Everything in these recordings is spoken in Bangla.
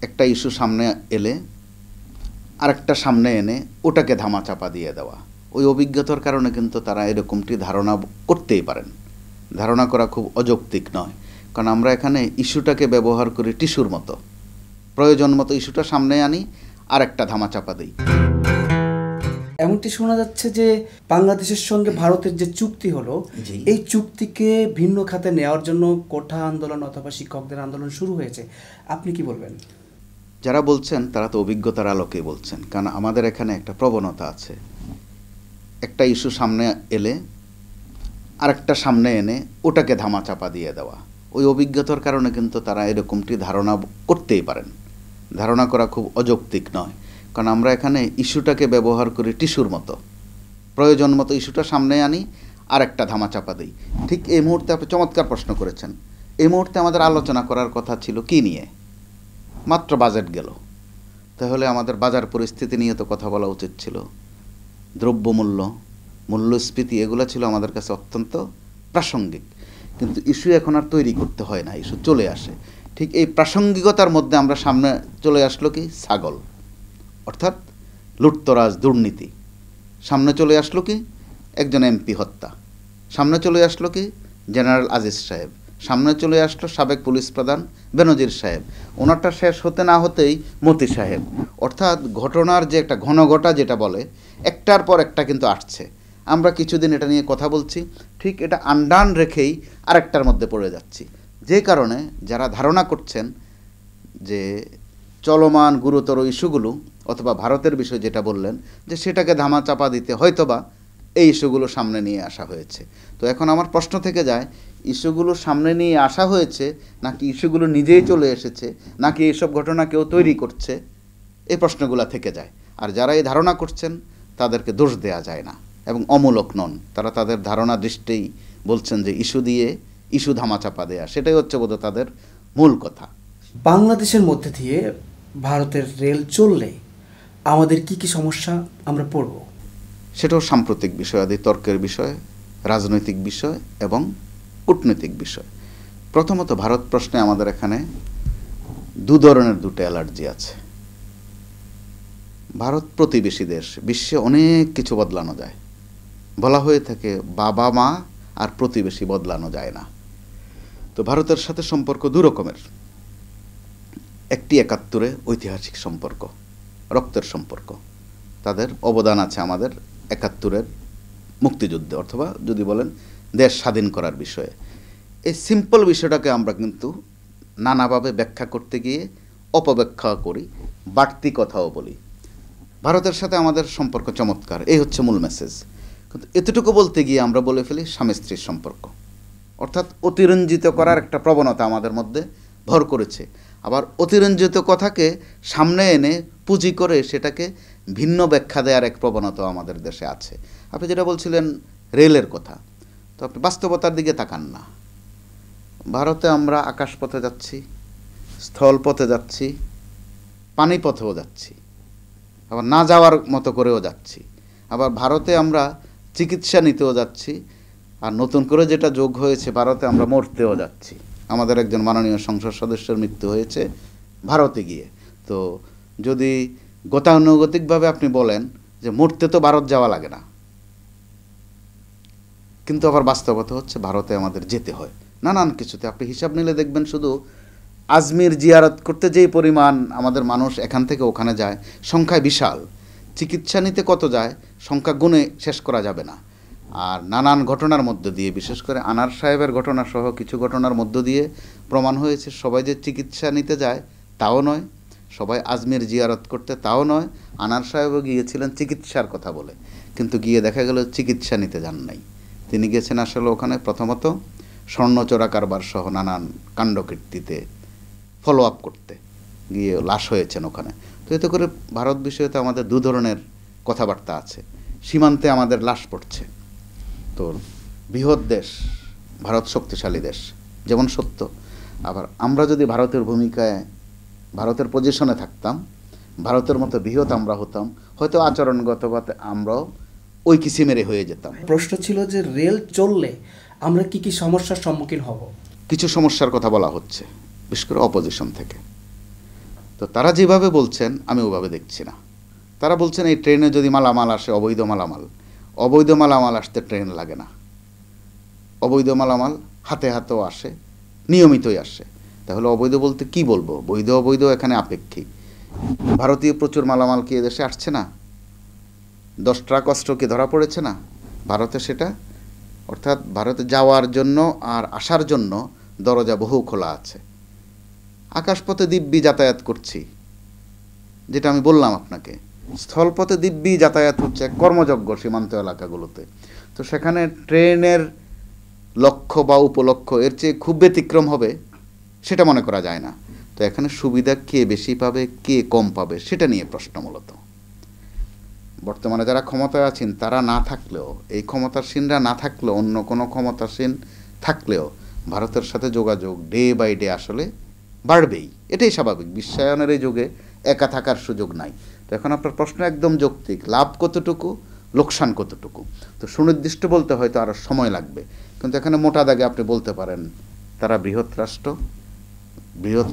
একটা ইস্যু সামনে এলে আরেকটা সামনে এনে ওটাকে ধামাচাপা দিয়ে দেওয়া, ওই অভিজ্ঞতার কারণে কিন্তু তারা এরকমটি ধারণা করতেই পারেন। ধারণা করা খুব অযৌক্তিক নয়, কারণ আমরা এখানে ইস্যুটাকে ব্যবহার করি টিস্যুর মতো। প্রয়োজন মতো ইস্যুটা সামনে আনি, আরেকটা ধামাচাপা দিই। এমনটি শোনা যাচ্ছে যে বাংলাদেশের সঙ্গে ভারতের যে চুক্তি হলো, এই চুক্তিকে ভিন্ন খাতে নেওয়ার জন্য কোঠা আন্দোলন অথবা শিক্ষকদের আন্দোলন শুরু হয়েছে। আপনি কি বলবেন? যারা বলছেন তারা তো অভিজ্ঞতার আলোকেই বলছেন, কারণ আমাদের এখানে একটা প্রবণতা আছে, একটা ইস্যু সামনে এলে আরেকটা সামনে এনে ওটাকে ধামাচাপা দিয়ে দেওয়া, ওই অভিজ্ঞতার কারণে কিন্তু তারা এরকমটি ধারণা করতেই পারেন। ধারণা করা খুব অযৌক্তিক নয়, কারণ আমরা এখানে ইস্যুটাকে ব্যবহার করি টিস্যুর মতো। প্রয়োজন মতো ইস্যুটা সামনে আনি, আরেকটা ধামাচাপা দিই। ঠিক এই মুহূর্তে আপনি চমৎকার প্রশ্ন করেছেন। এই মুহূর্তে আমাদের আলোচনা করার কথা ছিল কি নিয়ে? মাত্র বাজেট গেল, তাহলে আমাদের বাজার পরিস্থিতি নিয়ে তো কথা বলা উচিত ছিল। দ্রব্যমূল্য, মূল্যস্ফীতি, এগুলো ছিল আমাদের কাছে অত্যন্ত প্রাসঙ্গিক। কিন্তু ইস্যু এখন আর তৈরি করতে হয় না, ইস্যু চলে আসে। ঠিক এই প্রাসঙ্গিকতার মধ্যে আমরা সামনে চলে আসলো কি? ছাগল, অর্থাৎ লুটতরাজ, দুর্নীতি। সামনে চলে আসলো কি? একজন এমপি হত্যা। সামনে চলে আসলো কি? জেনারেল আজিজ সাহেব। সামনে চলে আসলো সাবেক পুলিশ প্রধান বেনজির সাহেব। ওনারটা শেষ হতে না হতেই মতি সাহেব। অর্থাৎ ঘটনার যে একটা ঘনঘটা যেটা বলে, একটার পর একটা কিন্তু আসছে। আমরা কিছুদিন এটা নিয়ে কথা বলছি, ঠিক এটা আন্ডান রেখেই আরেকটার মধ্যে পড়ে যাচ্ছি। যে কারণে যারা ধারণা করছেন যে চলমান গুরুতর ইস্যুগুলো অথবা ভারতের বিষয় যেটা বললেন, যে সেটাকে ধামাচাপা দিতে হয়তোবা এই ইস্যুগুলো সামনে নিয়ে আসা হয়েছে। তো এখন আমার প্রশ্ন থেকে যায়, ইস্যুগুলো সামনে নিয়ে আসা হয়েছে নাকি ইস্যুগুলো নিজেই চলে এসেছে, নাকি এইসব ঘটনা কেউ তৈরি করছে? এই প্রশ্নগুলো থেকে যায়। আর যারা এই ধারণা করছেন তাদেরকে দোষ দেয়া যায় না, এবং অমূলক নন। তারা তাদের ধারণা দৃষ্টেই বলছেন যে ইস্যু দিয়ে ইস্যু ধামাচাপা দেয়া, সেটাই হচ্ছে বোধহয় তাদের মূল কথা। বাংলাদেশের মধ্যে দিয়ে ভারতের রেল চললে আমাদের কি কি সমস্যা আমরা পড়ব? সেটাও সাম্প্রতিক বিষয়, আদি তর্কের বিষয়, রাজনৈতিক বিষয় এবং কূটনৈতিক বিষয়। প্রথমত ভারত প্রশ্নে আমাদের এখানে দু ধরনের দুটো অ্যালার্জি আছে। ভারত প্রতিবেশী দেশ, বিশ্বে অনেক কিছু বদলানো যায়। বলা হয়ে থাকে বাবা মা আর প্রতিবেশী বদলানো যায় না। তো ভারতের সাথে সম্পর্ক দু রকমের। একটি ৭১-এ ঐতিহাসিক সম্পর্ক, রক্তের সম্পর্ক। তাদের অবদান আছে আমাদের ৭১-এর মুক্তিযুদ্ধে, অথবা যদি বলেন দেশ স্বাধীন করার বিষয়ে। এই সিম্পল বিষয়টাকে আমরা কিন্তু নানাভাবে ব্যাখ্যা করতে গিয়ে অপব্যাখ্যা করি, বাড়তি কথাও বলি। ভারতের সাথে আমাদের সম্পর্ক চমৎকার, এই হচ্ছে মূল মেসেজ। কিন্তু এতটুকু বলতে গিয়ে আমরা বলে ফেলি স্বামী স্ত্রীর সম্পর্ক, অর্থাৎ অতিরঞ্জিত করার একটা প্রবণতা আমাদের মধ্যে ভর করেছে। আবার অতিরঞ্জিত কথাকে সামনে এনে পুঁজি করে সেটাকে ভিন্ন ব্যাখ্যা দেওয়ার এক প্রবণতাও আমাদের দেশে আছে। আপনি যেটা বলছিলেন রেলের কথা, তো আপনি বাস্তবতার দিকে তাকান না। ভারতে আমরা আকাশপথে যাচ্ছি, স্থলপথে যাচ্ছি, পানিপথেও যাচ্ছি, আবার না যাওয়ার মতো করেও যাচ্ছি। আবার ভারতে আমরা চিকিৎসা নিতেও যাচ্ছি, আর নতুন করে যেটা যোগ হয়েছে, ভারতে আমরা মরতেও যাচ্ছি। আমাদের একজন মাননীয় সংসদ সদস্যের মৃত্যু হয়েছে ভারতে গিয়ে। তো যদি গতানুগতিকভাবে আপনি বলেন যে মরতে তো ভারত যাওয়া লাগে না, কিন্তু আবার বাস্তবতা হচ্ছে ভারতে আমাদের যেতে হয় নানান কিছুতে। আপনি হিসাব নিলে দেখবেন শুধু আজমির জিয়ারত করতে যেই পরিমাণ আমাদের মানুষ এখান থেকে ওখানে যায়, সংখ্যায় বিশাল। চিকিৎসা নিতে কত যায় সংখ্যা গুণে শেষ করা যাবে না। আর নানান ঘটনার মধ্য দিয়ে, বিশেষ করে আনার সাহেবের ঘটনা সহ কিছু ঘটনার মধ্য দিয়ে প্রমাণ হয়েছে সবাই যে চিকিৎসা নিতে যায় তাও নয়, সবাই আজমির জিয়ারত করতে তাও নয়। আনার সাহেবও গিয়েছিলেন চিকিৎসার কথা বলে, কিন্তু গিয়ে দেখা গেল চিকিৎসা নিতে যান নাই। তিনি গেছেন আসলে ওখানে প্রথমত স্বর্ণচোরা কারবার সহ নানান কাণ্ডকীর্তিতে ফলো আপ করতে গিয়ে লাশ হয়েছেন ওখানে। তো এতে করে ভারত বিষয়ে তো আমাদের দু ধরনের কথাবার্তা আছে। সীমান্তে আমাদের লাশ পড়ছে। তো বৃহৎ দেশ ভারত, শক্তিশালী দেশ যেমন সত্য, আবার আমরা যদি ভারতের ভূমিকায়, ভারতের পজিশনে থাকতাম, ভারতের মতো বৃহৎ আমরা হতাম, হয়তো আচরণগতভাবে আমরাও ওই কিসিমেরে হয়ে যেতাম। প্রশ্ন ছিল যে রেল চললে আমরা কি কি সমস্যার সম্মুখীন হব? কিছু সমস্যার কথা বলা হচ্ছে, বিশেষ করে অপোজিশন থেকে। তো তারা যেভাবে বলছেন আমি ওভাবে দেখছি না। তারা বলছেন এই ট্রেনে যদি মালামাল আসে, অবৈধ মালামাল আসতে ট্রেন লাগে না, অবৈধ মালামাল হাতে হাতেও আসে, নিয়মিতই আসে। তাহলে অবৈধ বলতে কি বলবো? বৈধ অবৈধ এখানে আপেক্ষিক। ভারতীয় প্রচুর মালামাল কি এদেশে আসছে না? 10 ট্রাক অস্ত্র কি ধরা পড়েছে না ভারতে? সেটা অর্থাৎ ভারতে যাওয়ার জন্য আর আসার জন্য দরজা বহু খোলা আছে। আকাশপথে দিব্যি যাতায়াত করছি, যেটা আমি বললাম আপনাকে। স্থলপথে দিব্যি যাতায়াত হচ্ছে কর্মযজ্ঞ সীমান্ত এলাকাগুলোতে। তো সেখানে ট্রেনের লক্ষ্য বা উপলক্ষ্য এর চেয়ে খুব ব্যতিক্রম হবে সেটা মনে করা যায় না। তো এখানে সুবিধা কে বেশি পাবে, কে কম পাবে, সেটা নিয়ে প্রশ্ন মূলত। বর্তমানে যারা ক্ষমতায় আছেন তারা না থাকলেও, এই ক্ষমতাসীনরা না থাকলেও, অন্য কোনো ক্ষমতাসীন থাকলেও ভারতের সাথে যোগাযোগ ডে বাই ডে আসলে বাড়বেই। এটাই স্বাভাবিক। বিশ্বায়নের এই যুগে একা থাকার সুযোগ নাই। তো এখন আপনার প্রশ্ন একদম যৌক্তিক, লাভ কতটুকু, লোকসান কতটুকু। তো সুনির্দিষ্ট বলতে হয়তো আরও সময় লাগবে, কিন্তু এখানে মোটা দাগে আপনি বলতে পারেন তারা বৃহৎ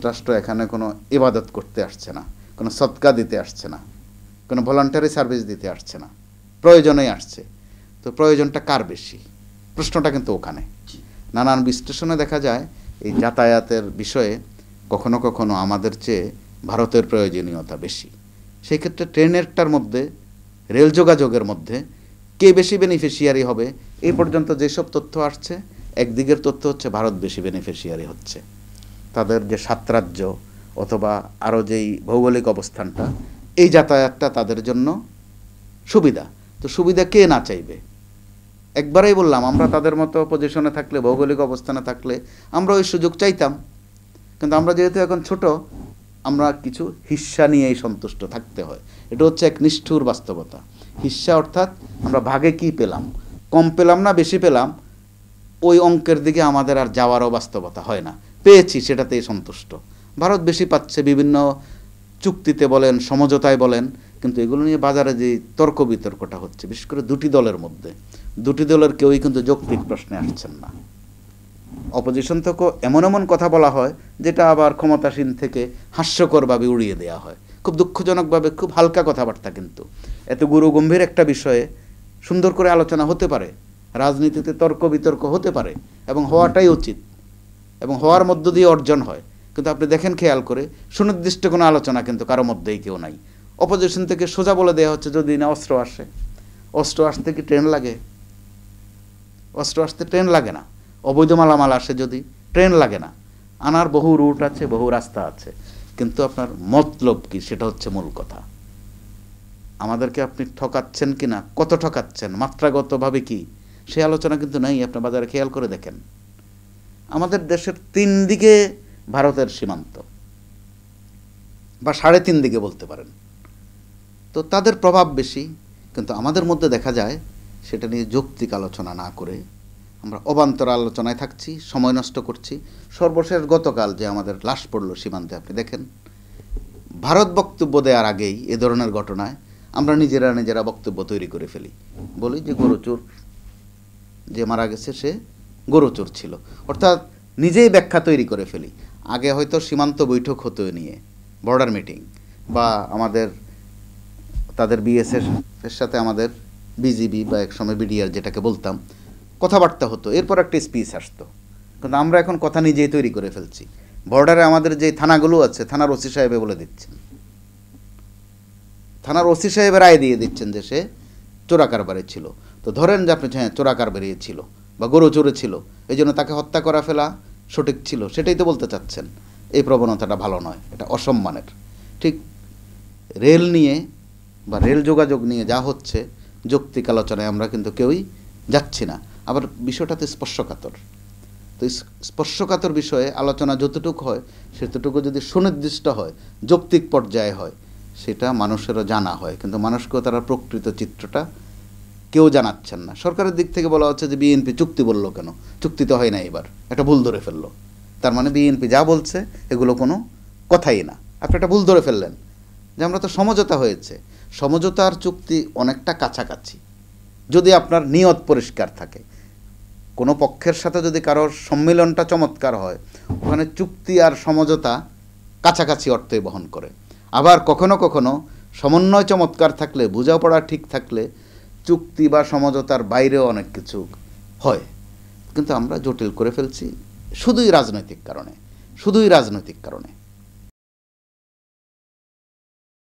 রাষ্ট্র এখানে কোনো ইবাদত করতে আসছে না, কোনো সদকা দিতে আসছে না, কোনো ভলান্টারি সার্ভিস দিতে আসছে না, প্রয়োজনেই আসছে। তো প্রয়োজনটা কার বেশি? প্রশ্নটা কিন্তু ওখানে। নানান বিশ্লেষণে দেখা যায় এই যাতায়াতের বিষয়ে কখনো কখনো আমাদের চেয়ে ভারতের প্রয়োজনীয়তা বেশি। সেই ক্ষেত্রে ট্রেনেরটার মধ্যে, রেল যোগাযোগের মধ্যে কে বেশি বেনিফিশিয়ারি হবে, এই পর্যন্ত যেসব তথ্য আসছে, একদিকের তথ্য হচ্ছে ভারত বেশি বেনিফিশিয়ারি হচ্ছে। তাদের যে 7 রাজ্য অথবা আরও যেই ভৌগোলিক অবস্থানটা, এই যাতায়াতটা তাদের জন্য সুবিধা। তো সুবিধা কে না চাইবে? একবারেই বললাম, আমরা তাদের মতো পজিশনে থাকলে, ভৌগোলিক অবস্থানে থাকলে আমরা ওই সুযোগ চাইতাম। কিন্তু আমরা যেহেতু এখন ছোট, আমরা কিছু হিস্সা নিয়েই সন্তুষ্ট থাকতে হয়। এটা হচ্ছে এক নিষ্ঠুর বাস্তবতা। হিস্সা অর্থাৎ আমরা ভাগে কি পেলাম, কম পেলাম না বেশি পেলাম, ওই অঙ্কের দিকে আমাদের আর যাওয়ারও বাস্তবতা হয় না। পেয়েছি সেটাতেই সন্তুষ্ট। ভারত বেশি পাচ্ছে বিভিন্ন চুক্তিতে বলেন, সমঝোতায় বলেন, কিন্তু এগুলো নিয়ে বাজারে যে তর্ক বিতর্কটা হচ্ছে, বিশেষ করে দুটি দলের মধ্যে, দুটি দলের কেউই কিন্তু যৌক্তিক প্রশ্নে আসছেন না। অপোজিশন থেকেও এমন এমন কথা বলা হয় যেটা আবার ক্ষমতাসীন থেকে হাস্যকরভাবে উড়িয়ে দেওয়া হয়, খুব দুঃখজনকভাবে, খুব হালকা কথাবার্তা। কিন্তু এত গুরু গম্ভীর একটা বিষয়ে সুন্দর করে আলোচনা হতে পারে, রাজনীতিতে তর্ক বিতর্ক হতে পারে, এবং হওয়াটাই উচিত, এবং হওয়ার মধ্য দিয়ে অর্জন হয়। কিন্তু আপনি দেখেন খেয়াল করে, সুনির্দিষ্ট কোনো আলোচনা কিন্তু কারো মধ্যেই কেউ নাই। অপোজিশন থেকে সোজা বলে দেওয়া হচ্ছে যদি না অস্ত্র আসে, অস্ত্র আসতে কি ট্রেন লাগে? অস্ত্র আসতে ট্রেন লাগে না। অবৈধ মালামাল আসে যদি, ট্রেন লাগে না। আনার বহু রুট আছে, বহু রাস্তা আছে। কিন্তু আপনার মতলব কি, সেটা হচ্ছে মূল কথা। আমাদেরকে আপনি ঠকাচ্ছেন কি না, কত ঠকাচ্ছেন, মাত্রাগতভাবে কি, সে আলোচনা কিন্তু নাই। আপনার বাজারে খেয়াল করে দেখেন, আমাদের দেশের 3 দিকে ভারতের সীমান্ত, বা 3.5 দিকে বলতে পারেন। তো তাদের প্রভাব বেশি, কিন্তু আমাদের মধ্যে দেখা যায় সেটা নিয়ে যৌক্তিক আলোচনা না করে আমরা অবান্তর আলোচনায় থাকছি, সময় নষ্ট করছি। সর্বশেষ গতকাল যে আমাদের লাশ পড়লো সীমান্তে, আপনি দেখেন, ভারত বক্তব্য দেওয়ার আগেই এ ধরনের ঘটনায় আমরা নিজেরা বক্তব্য তৈরি করে ফেলি, বলি যে গরুচোর যে মারা গেছে সে গরুচোর ছিল, অর্থাৎ নিজেই ব্যাখ্যা তৈরি করে ফেলি। আগে হয়তো সীমান্ত বৈঠক হতো নিয়ে, বর্ডার মিটিং, বা আমাদের তাদের বিএসএফ এর সাথে আমাদের বিজিবি বা একসময় বিডিআর যেটাকে বলতাম, কথাবার্তা হতো, এরপর একটা স্পিচ আসতো। কিন্তু আমরা এখন কথা নিজেই তৈরি করে ফেলছি। বর্ডারে আমাদের যে থানাগুলো আছে, থানার ওসি সাহেবে বলে দিচ্ছেন, থানার ওসি সাহেব রায় দিয়ে দিচ্ছেন যে সে চোরাকারবারে ছিল। তো ধরেন যে আপনি, হ্যাঁ চোরাকারবারি ছিল বা গরু চোরে ছিল, এই জন্য তাকে হত্যা করা ফেলা সঠিক ছিল, সেটাই তো বলতে চাচ্ছেন। এই প্রবণতাটা ভালো নয়, এটা অসম্মানের। ঠিক রেল নিয়ে বা রেল যোগাযোগ নিয়ে যা হচ্ছে, যৌক্তিক আলোচনায় আমরা কিন্তু কেউই যাচ্ছি না। আবার বিষয়টাতে স্পর্শকাতর। তো স্পর্শকাতর বিষয়ে আলোচনা যতটুকু হয়, সেতটুকু যদি সুনির্দিষ্ট হয়, যৌক্তিক পর্যায়ে হয়, সেটা মানুষেরও জানা হয়। কিন্তু মানুষকেও তারা প্রকৃত চিত্রটা কেউ জানাচ্ছেন না। সরকারের দিক থেকে বলা হচ্ছে যে বিএনপি চুক্তি বললো কেন, চুক্তি তো হয় না, এবার একটা ভুল ধরে ফেললো। তার মানে বিএনপি যা বলছে এগুলো কোনো কথাই না। আপনি একটা ভুল ধরে ফেললেন যে আমরা তো সমঝোতা হয়েছে। সমঝোতা আর চুক্তি অনেকটা কাছাকাছি, যদি আপনার নিয়ত পরিষ্কার থাকে। কোনো পক্ষের সাথে যদি কারোর সম্মিলনটা চমৎকার হয়, ওখানে চুক্তি আর সমঝোতা কাছাকাছি অর্থই বহন করে। আবার কখনো কখনো সমন্বয় চমৎকার থাকলে, বোঝাপড়া ঠিক থাকলে চুক্তি বা সমঝোতার বাইরেও অনেক কিছু হয়। কিন্তু আমরা জটিল করে ফেলছি শুধুই রাজনৈতিক কারণে, শুধুই রাজনৈতিক কারণে।